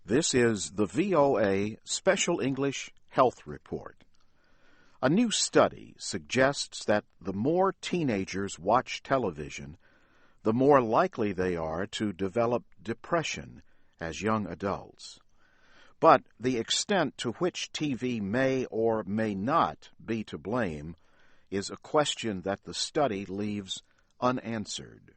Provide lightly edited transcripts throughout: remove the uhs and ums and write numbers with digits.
This is the VOA Special English Health Report. A new study suggests that the more teenagers watch television, the more likely they are to develop depression as young adults. But the extent to which TV may or may not be to blame is a question that the study leaves unanswered.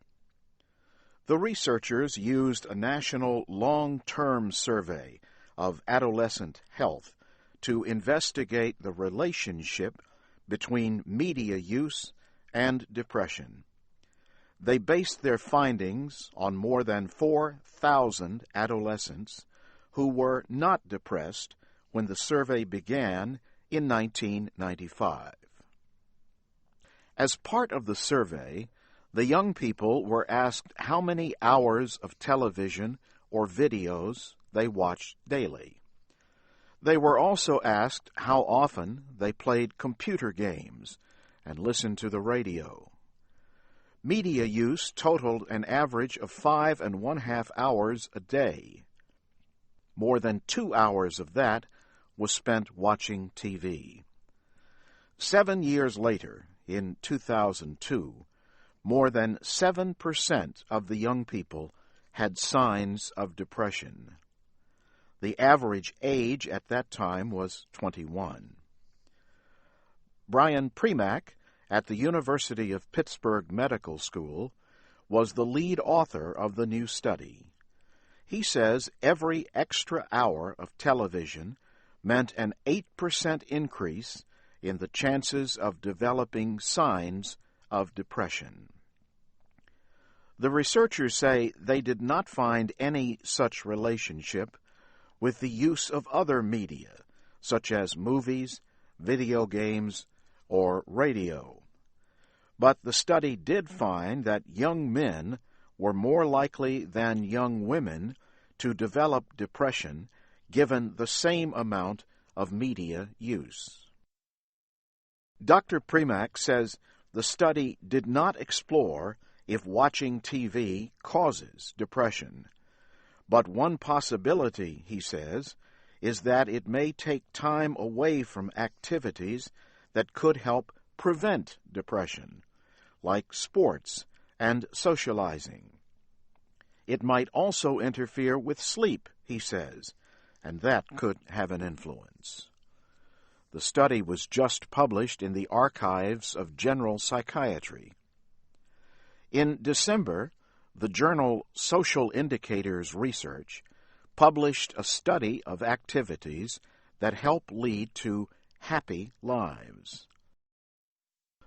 The researchers used a national long-term survey of adolescent health to investigate the relationship between media use and depression. They based their findings on more than 4,000 adolescents who were not depressed when the survey began in 1995. As part of the survey, the young people were asked how many hours of television or videos they watched daily. They were also asked how often they played computer games and listened to the radio. Media use totaled an average of 5.5 hours a day. More than 2 hours of that was spent watching TV. 7 years later, in 2002, more than 7% of the young people had signs of depression. The average age at that time was 21. Brian Premack at the University of Pittsburgh Medical School was the lead author of the new study. He says every extra hour of television meant an 8% increase in the chances of developing signs of depression. The researchers say they did not find any such relationship with the use of other media, such as movies, video games, or radio. But the study did find that young men were more likely than young women to develop depression given the same amount of media use. Dr. Premack says the study did not explore if watching TV causes depression. But one possibility, he says, is that it may take time away from activities that could help prevent depression, like sports and socializing. It might also interfere with sleep, he says, and that could have an influence. The study was just published in the Archives of General Psychiatry. In December, the journal Social Indicators Research published a study of activities that help lead to happy lives.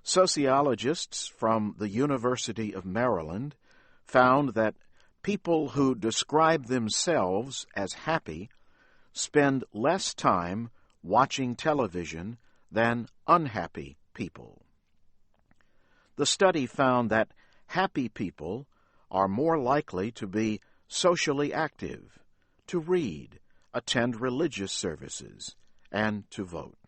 Sociologists from the University of Maryland found that people who describe themselves as happy spend less time watching television than unhappy people. The study found that happy people are more likely to be socially active, to read, attend religious services, and to vote.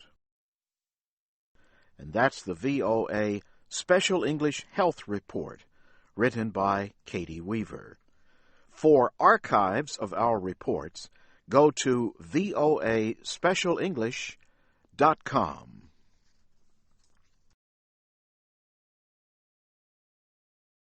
And that's the VOA Special English Health Report, written by Katie Weaver. For archives of our reports, go to voaspecialenglish.com.